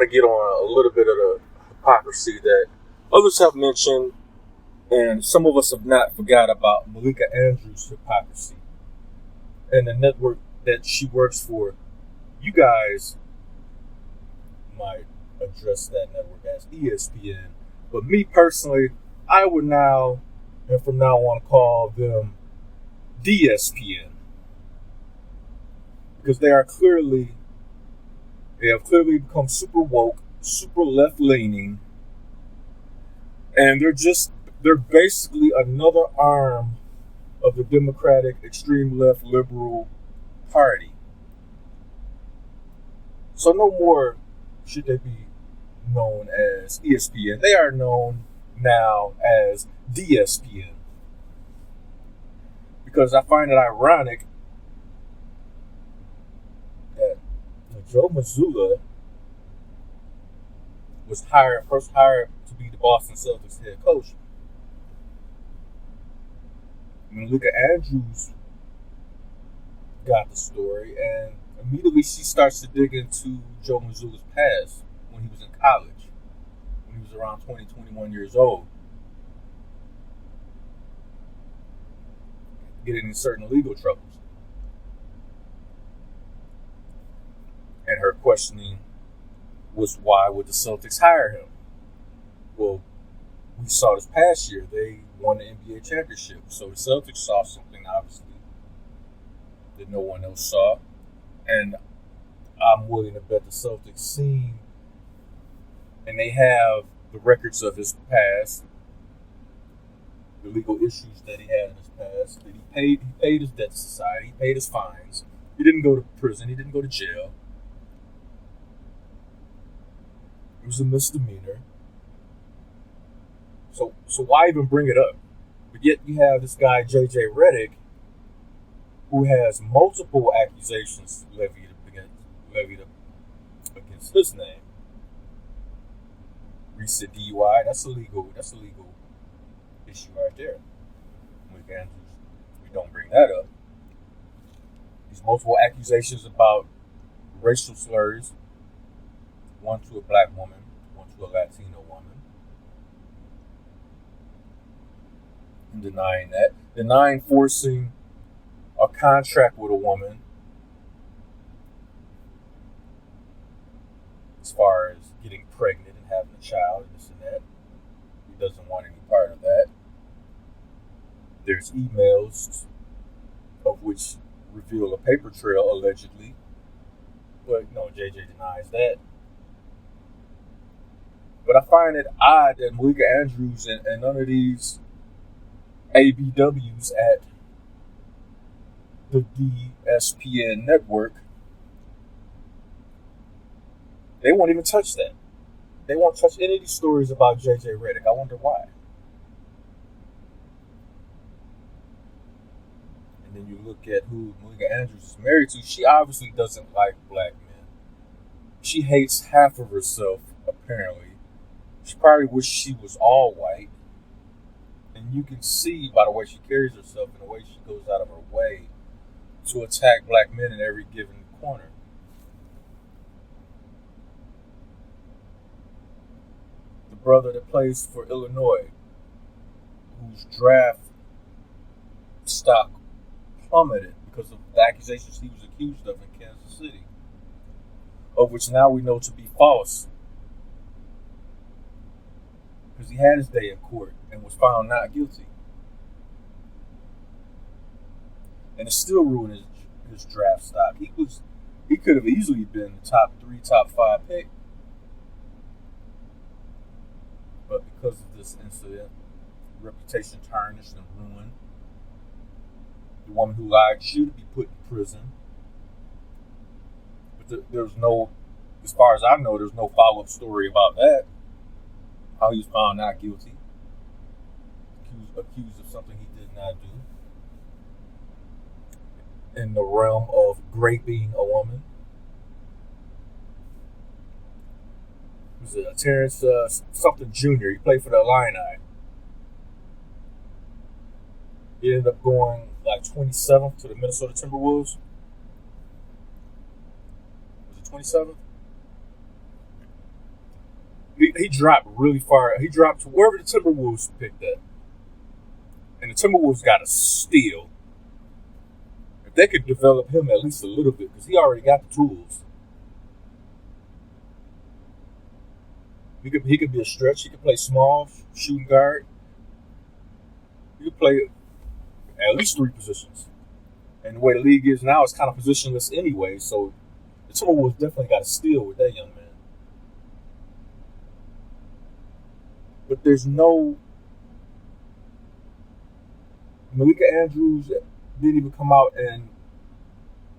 to get on a little bit of the hypocrisy that others have mentioned, and some of us have not forgot about Malika Andrews' hypocrisy and the network that she works for. You guys might address that network as ESPN, but me personally, I would now and from now on call them DSPN, because they have clearly become super woke, super left leaning, and they're basically another arm of the Democratic extreme left liberal party. So no more should they be known as ESPN. They are known now as DSPN. Because I find it ironic that Joe Mazzulla was first hired to be the Boston Celtics head coach. Malika Andrews got the story, and immediately she starts to dig into Joe Mazzulla's past when he was in college, when he was around 20, 21 years old, getting in certain legal troubles. And her questioning was, why would the Celtics hire him? Well, we saw this past year, they won the NBA championship. So the Celtics saw something, obviously, that no one else saw. And I'm willing to bet the Celtics seen, and they have the records of his past, the legal issues that he had in his past, that he paid his debt to society, he paid his fines. He didn't go to prison, he didn't go to jail. It was a misdemeanor. So why even bring it up? But yet you have this guy, JJ Redick, who has multiple accusations levied against his name. Recent DUI, that's a legal issue right there. With Andrews, we don't bring that up. These multiple accusations about racial slurs, one to a black woman, one to a Latino woman. And denying that. Denying forcing a contract with a woman as far as getting pregnant and having a child and this and that. He doesn't want any part of that. There's emails of which reveal a paper trail, allegedly. But no, JJ denies that. But I find it odd that Malika Andrews and none of these ABWs at the DSPN network, they won't even touch that. They won't touch any of these stories about JJ Redick. I wonder why. And then you look at who Malika Andrews is married to. She obviously doesn't like black men. She hates half of herself, apparently. She probably wishes she was all white. And you can see by the way she carries herself and the way she goes out of her way to attack black men in every given corner. The brother that plays for Illinois, whose draft stock plummeted because of the accusations he was accused of in Kansas City, of which now we know to be false. Because he had his day in court and was found not guilty. And it still ruined his draft stock. He could have easily been the top 3, top 5 pick. But because of this incident, reputation tarnished and ruined. The woman who lied should be put in prison. But there's no, as far as I know, there's no follow-up story about that. How he was found not guilty. Accused of something he did not do. In the realm of raping a woman. Was it Terrence something Jr.? He played for the Illini. He ended up going like 27th to the Minnesota Timberwolves. Was it 27th? he dropped really far. He dropped to wherever the Timberwolves picked up. And the Timberwolves got to steal. If they could develop him at least a little bit, because he already got the tools. He could be a stretch. He could play small, shooting guard. He could play at least 3 positions. And the way the league is now, it's kind of positionless anyway. So the Timberwolves definitely got to steal with that young man. But there's no... Malika Andrews didn't even come out and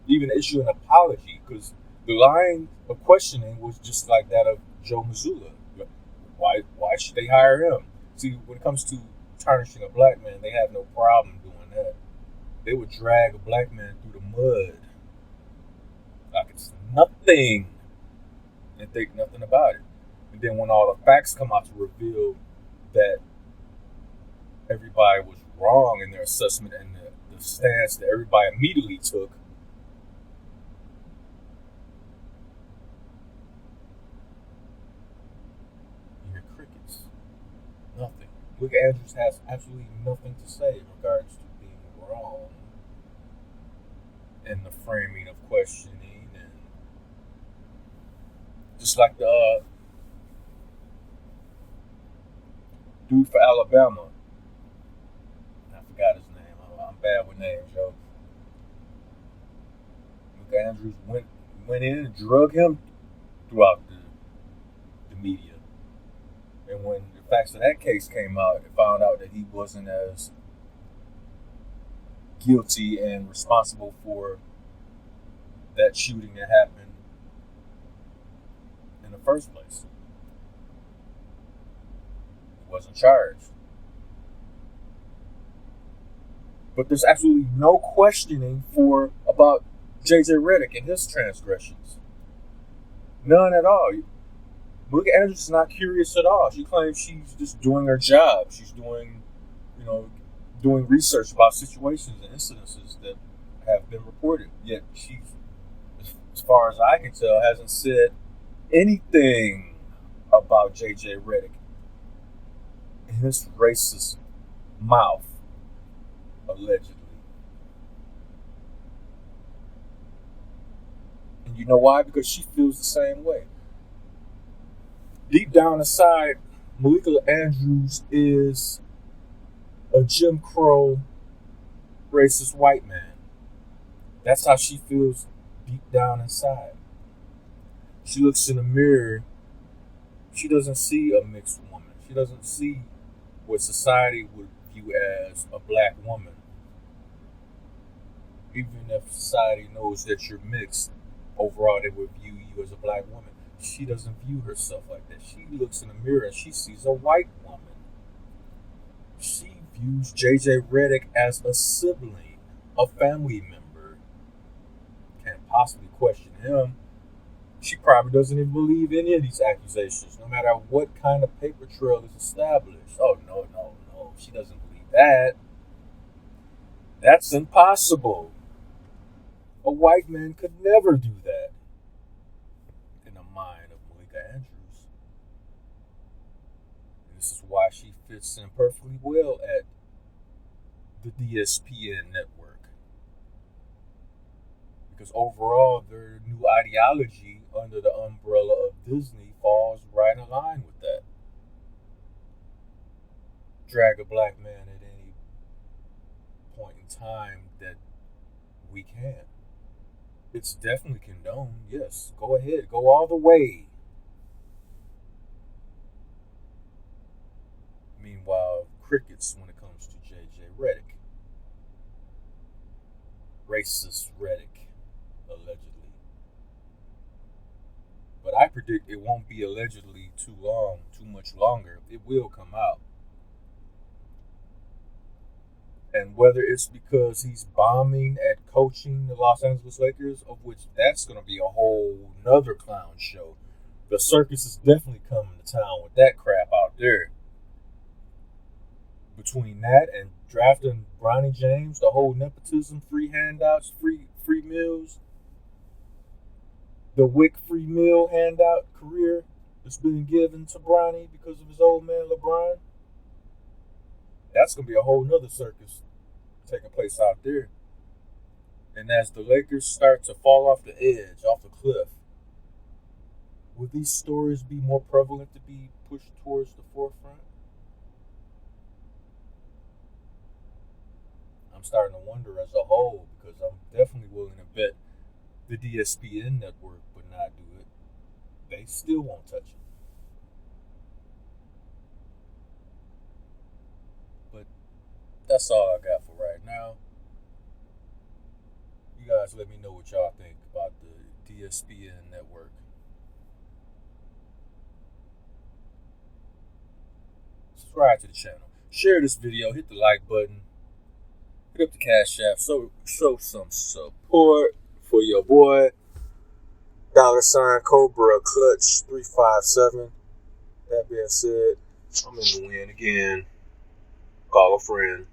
even issue an apology, because the line of questioning was just like that of Joe Mazzulla. Why should they hire him? See, when it comes to tarnishing a black man, they have no problem doing that. They would drag a black man through the mud like it's nothing and think nothing about it. And then when all the facts come out to reveal that everybody was wrong in their assessment and the stance that everybody immediately took, you hear crickets. Nothing. Luke Andrews has absolutely nothing to say in regards to being wrong and the framing of questioning, and just like the dude for Alabama. I forgot his name. I'm bad with names, yo. Luke Andrews went in and drug him throughout the media. And when the facts of that case came out, it found out that he wasn't as guilty and responsible for that shooting that happened in the first place. He wasn't charged. But there's absolutely no questioning about J.J. Redick and his transgressions. None at all. Malika Andrews is not curious at all. She claims she's just doing her job. She's doing research about situations and incidences that have been reported. Yet she, as far as I can tell, hasn't said anything about J.J. Redick in his racist mouth, allegedly. And you know why? Because she feels the same way. Deep down inside, Malika Andrews is a Jim Crow racist white man. That's how she feels deep down inside. She looks in the mirror. She doesn't see a mixed woman. She doesn't see what society would view as a black woman. Even if society knows that you're mixed, overall they would view you as a black woman. She doesn't view herself like that. She looks in the mirror and she sees a white woman. She views J.J. Redick as a sibling, a family member. Can't possibly question him. She probably doesn't even believe any of these accusations, no matter what kind of paper trail is established. Oh, no. She doesn't believe that. That's impossible. A white man could never do that in the mind of Malika Andrews. And this is why she fits in perfectly well at the DSPN network. Because overall, their new ideology under the umbrella of Disney falls right in line with that. Drag a black man at any point in time that we can. It's definitely condoned, yes. Go ahead, go all the way. Meanwhile, crickets when it comes to J.J. Redick. Racist Redick, allegedly. But I predict it won't be allegedly too much longer. It will come out. And whether it's because he's bombing at coaching the Los Angeles Lakers, of which that's going to be a whole nother clown show. The circus is definitely coming to town with that crap out there. Between that and drafting Bronny James, the whole nepotism, free handouts, free meals, the WIC free meal handout career, that's been given to Bronny because of his old man LeBron. That's gonna be a whole nother circus taking place out there. And as the Lakers start to fall off the edge, off the cliff, will these stories be more prevalent to be pushed towards the forefront? I'm starting to wonder as a whole, because I'm definitely willing to bet the DSPN network would not do it. They still won't touch it. But that's all I got for right now. You guys let me know what y'all think about the DSPN network. Subscribe to the channel. Share this video. Hit the like button. Hit up the Cash App. So show some support for your boy. $ Cobra Clutch 357. That being said, I'm in the win again. Call a friend.